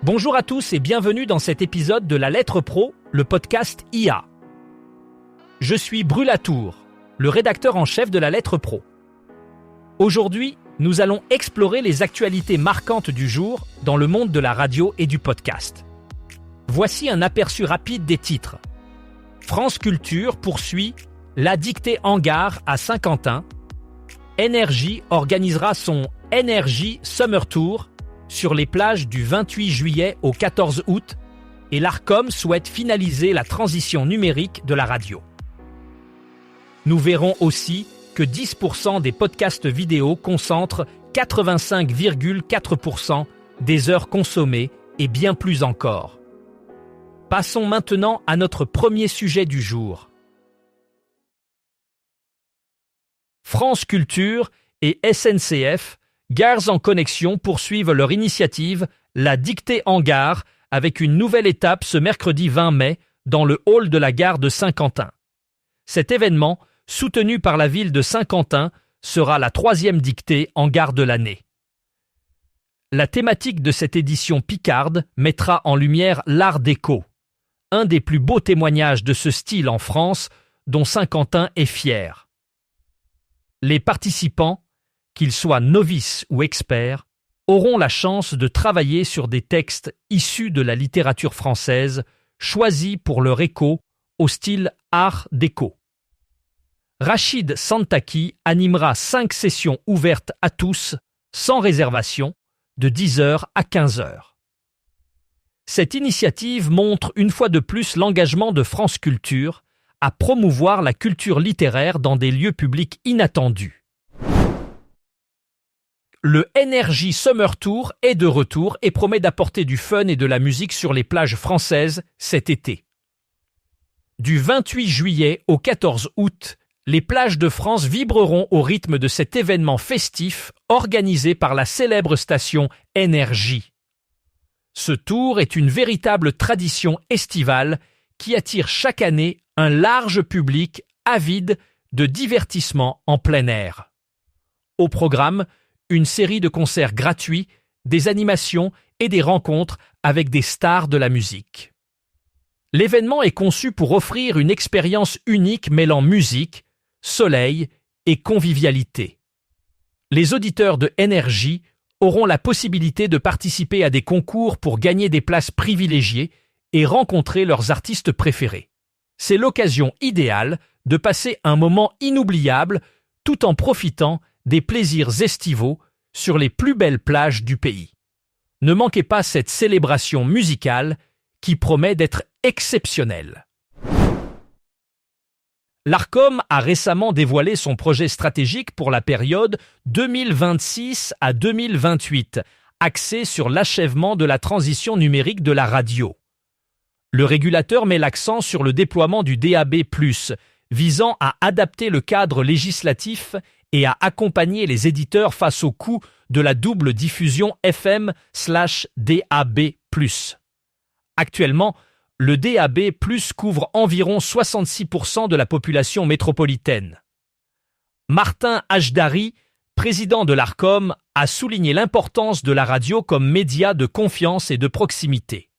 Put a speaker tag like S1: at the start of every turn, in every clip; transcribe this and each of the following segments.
S1: Bonjour à tous et bienvenue dans cet épisode de La Lettre Pro, le podcast IA. Je suis Brulatour, le rédacteur en chef de La Lettre Pro. Aujourd'hui, nous allons explorer les actualités marquantes du jour dans le monde de la radio et du podcast. Voici un aperçu rapide des titres. France Culture poursuit la dictée Hangar à Saint-Quentin. Énergie organisera son Energy Summer Tour sur les plages du 28 juillet au 14 août et l'Arcom souhaite finaliser la transition numérique de la radio. Nous verrons aussi que 10% des podcasts vidéo concentrent 85,4% des heures consommées et bien plus encore. Passons maintenant à notre premier sujet du jour. France Culture et SNCF, Gares en Connexion poursuivent leur initiative, la dictée Hangar, avec une nouvelle étape ce mercredi 20 mai dans le hall de la gare de Saint-Quentin. Cet événement, soutenu par la ville de Saint-Quentin, sera la 3e dictée Hangar de l'année. La thématique de cette édition picarde mettra en lumière l'art déco, un des plus beaux témoignages de ce style en France dont Saint-Quentin est fier. Les participants, qu'ils soient novices ou experts, auront la chance de travailler sur des textes issus de la littérature française, choisis pour leur écho au style art déco. Rachid Santaki animera 5 sessions ouvertes à tous, sans réservation, de 10h à 15h. Cette initiative montre une fois de plus l'engagement de France Culture à promouvoir la culture littéraire dans des lieux publics inattendus. Le Energy Summer Tour est de retour et promet d'apporter du fun et de la musique sur les plages françaises cet été. Du 28 juillet au 14 août, les plages de France vibreront au rythme de cet événement festif organisé par la célèbre station Énergie. Ce tour est une véritable tradition estivale qui attire chaque année un large public avide de divertissement en plein air. Au programme, une série de concerts gratuits, des animations et des rencontres avec des stars de la musique. L'événement est conçu pour offrir une expérience unique mêlant musique, soleil et convivialité. Les auditeurs de Énergie auront la possibilité de participer à des concours pour gagner des places privilégiées et rencontrer leurs artistes préférés. C'est l'occasion idéale de passer un moment inoubliable tout en profitant des plaisirs estivaux sur les plus belles plages du pays. Ne manquez pas cette célébration musicale qui promet d'être exceptionnelle. L'Arcom a récemment dévoilé son projet stratégique pour la période 2026 à 2028, axé sur l'achèvement de la transition numérique de la radio. Le régulateur met l'accent sur le déploiement du DAB+, visant à adapter le cadre législatif et à accompagner les éditeurs face au coût de la double diffusion FM/DAB+. Actuellement, le DAB+ couvre environ 66% de la population métropolitaine. Martin Hajdari, président de l'Arcom, a souligné l'importance de la radio comme média de confiance et de proximité.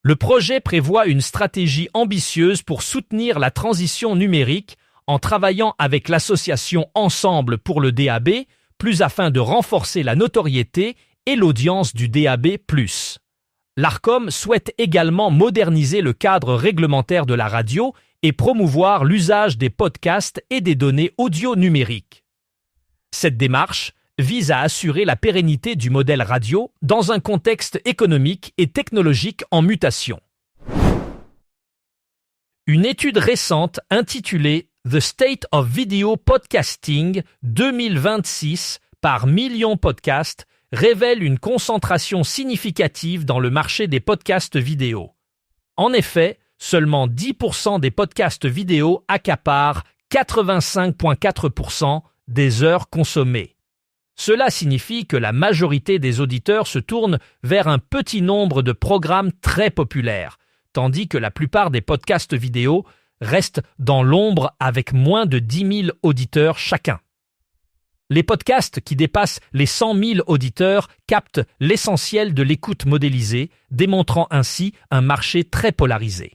S1: Le projet prévoit une stratégie ambitieuse pour soutenir la transition numérique en travaillant avec l'association Ensemble pour le DAB+, afin de renforcer la notoriété et l'audience du DAB+. L'Arcom souhaite également moderniser le cadre réglementaire de la radio et promouvoir l'usage des podcasts et des données audio numériques. Cette démarche vise à assurer la pérennité du modèle radio dans un contexte économique et technologique en mutation. Une étude récente intitulée The State of Video Podcasting 2026 par Million Podcast révèle une concentration significative dans le marché des podcasts vidéo. En effet, seulement 10% des podcasts vidéo accaparent 85,4% des heures consommées. Cela signifie que la majorité des auditeurs se tournent vers un petit nombre de programmes très populaires, tandis que la plupart des podcasts vidéo restent dans l'ombre avec moins de 10 000 auditeurs chacun. Les podcasts qui dépassent les 100 000 auditeurs captent l'essentiel de l'écoute modélisée, démontrant ainsi un marché très polarisé.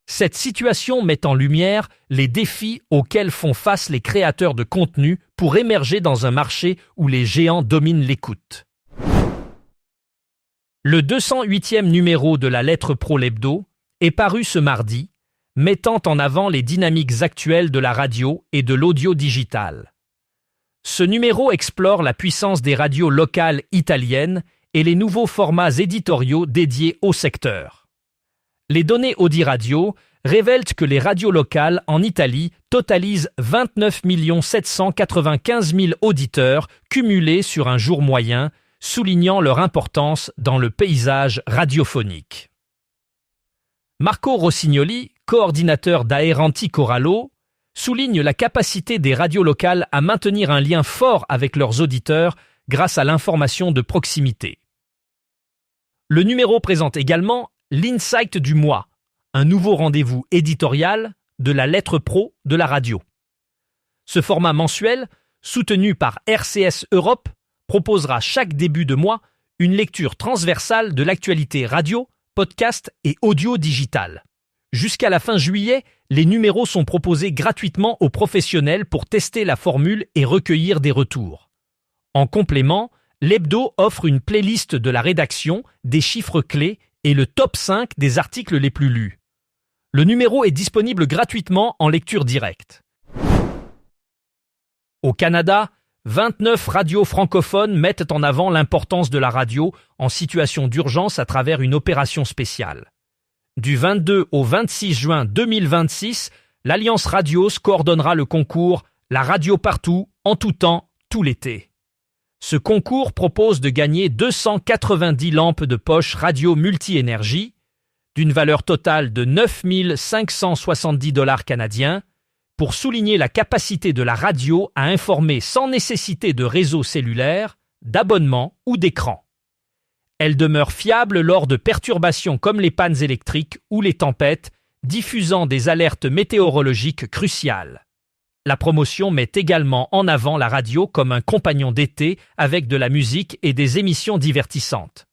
S1: Cette situation met en lumière les défis auxquels font face les créateurs de contenu pour émerger dans un marché où les géants dominent l'écoute. Le 208e numéro de la Lettre Pro l'Hebdo est paru ce mardi, mettant en avant les dynamiques actuelles de la radio et de l'audio digital. Ce numéro explore la puissance des radios locales italiennes et les nouveaux formats éditoriaux dédiés au secteur. Les données Audi Radio révèlent que les radios locales en Italie totalisent 29 795 000 auditeurs cumulés sur un jour moyen, soulignant leur importance dans le paysage radiophonique. Marco Rossignoli, coordinateur d'Aeranti Corallo, souligne la capacité des radios locales à maintenir un lien fort avec leurs auditeurs grâce à l'information de proximité. Le numéro présente également l'Insight du mois, un nouveau rendez-vous éditorial de la Lettre Pro de la radio. Ce format mensuel, soutenu par RCS Europe, proposera chaque début de mois une lecture transversale de l'actualité radio, podcast et audio digital. Jusqu'à la fin juillet, les numéros sont proposés gratuitement aux professionnels pour tester la formule et recueillir des retours. En complément, l'hebdo offre une playlist de la rédaction, des chiffres clés et le top 5 des articles les plus lus. Le numéro est disponible gratuitement en lecture directe. Au Canada, 29 radios francophones mettent en avant l'importance de la radio en situation d'urgence à travers une opération spéciale. Du 22 au 26 juin 2026, l'Alliance Radios coordonnera le concours « La radio partout, en tout temps, tout l'été ». Ce concours propose de gagner 290 lampes de poche radio multi-énergie, d'une valeur totale de 9 570 $ canadiens, pour souligner la capacité de la radio à informer sans nécessité de réseau cellulaire, d'abonnement ou d'écran. Elle demeure fiable lors de perturbations comme les pannes électriques ou les tempêtes, diffusant des alertes météorologiques cruciales. La promotion met également en avant la radio comme un compagnon d'été avec de la musique et des émissions divertissantes.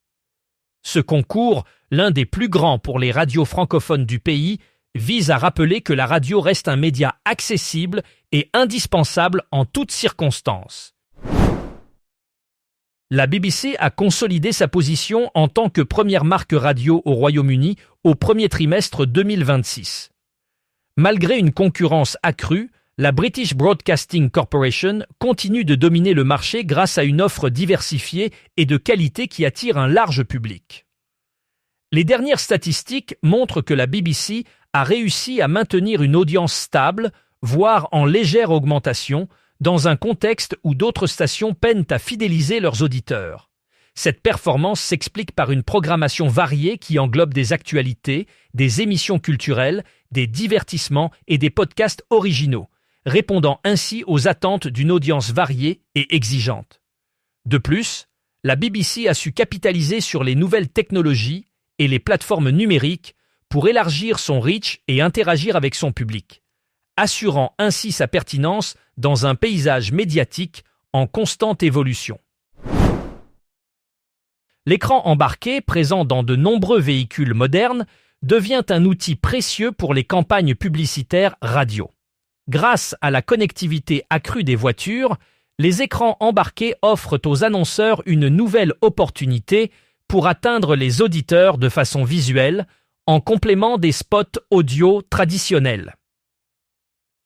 S1: Ce concours, l'un des plus grands pour les radios francophones du pays, vise à rappeler que la radio reste un média accessible et indispensable en toutes circonstances. La BBC a consolidé sa position en tant que première marque radio au Royaume-Uni au premier trimestre 2026. Malgré une concurrence accrue, la British Broadcasting Corporation continue de dominer le marché grâce à une offre diversifiée et de qualité qui attire un large public. Les dernières statistiques montrent que la BBC a réussi à maintenir une audience stable, voire en légère augmentation, dans un contexte où d'autres stations peinent à fidéliser leurs auditeurs. Cette performance s'explique par une programmation variée qui englobe des actualités, des émissions culturelles, des divertissements et des podcasts originaux, répondant ainsi aux attentes d'une audience variée et exigeante. De plus, la BBC a su capitaliser sur les nouvelles technologies et les plateformes numériques pour élargir son reach et interagir avec son public, assurant ainsi sa pertinence dans un paysage médiatique en constante évolution. L'écran embarqué, présent dans de nombreux véhicules modernes, devient un outil précieux pour les campagnes publicitaires radio. Grâce à la connectivité accrue des voitures, les écrans embarqués offrent aux annonceurs une nouvelle opportunité pour atteindre les auditeurs de façon visuelle, en complément des spots audio traditionnels.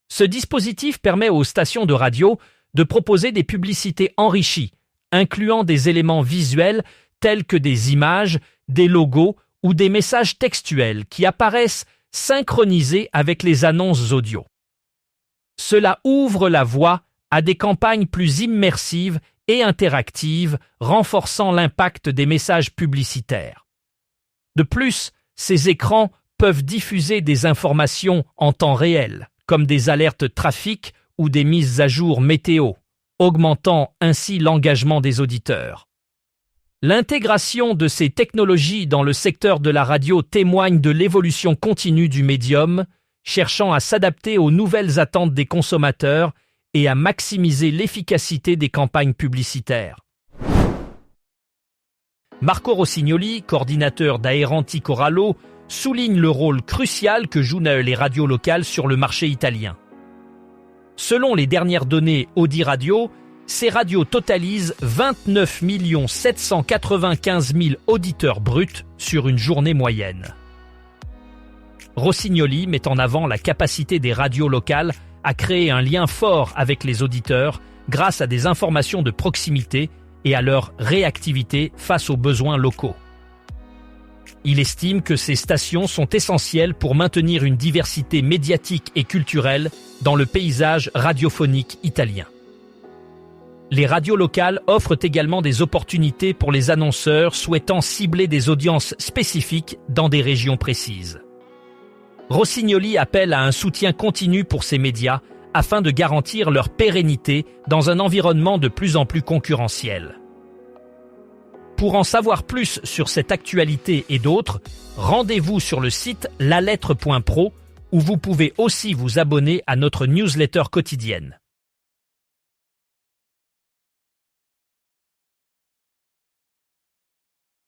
S1: Ce dispositif permet aux stations de radio de proposer des publicités enrichies, incluant des éléments visuels tels que des images, des logos ou des messages textuels qui apparaissent synchronisés avec les annonces audio. Cela ouvre la voie à des campagnes plus immersives et interactives, renforçant l'impact des messages publicitaires. De plus, ces écrans peuvent diffuser des informations en temps réel, comme des alertes trafic ou des mises à jour météo, augmentant ainsi l'engagement des auditeurs. L'intégration de ces technologies dans le secteur de la radio témoigne de l'évolution continue du médium, cherchant à s'adapter aux nouvelles attentes des consommateurs et à maximiser l'efficacité des campagnes publicitaires. Marco Rossignoli, coordinateur d'Aeranti Corallo, souligne le rôle crucial que jouent les radios locales sur le marché italien. Selon les dernières données Audi Radio, ces radios totalisent 29 795 000 auditeurs bruts sur une journée moyenne. Rossignoli met en avant la capacité des radios locales à créer un lien fort avec les auditeurs grâce à des informations de proximité et à leur réactivité face aux besoins locaux. Il estime que ces stations sont essentielles pour maintenir une diversité médiatique et culturelle dans le paysage radiophonique italien. Les radios locales offrent également des opportunités pour les annonceurs souhaitant cibler des audiences spécifiques dans des régions précises. Rossignoli appelle à un soutien continu pour ces médias afin de garantir leur pérennité dans un environnement de plus en plus concurrentiel. Pour en savoir plus sur cette actualité et d'autres, rendez-vous sur le site lalettre.pro où vous pouvez aussi vous abonner à notre newsletter quotidienne.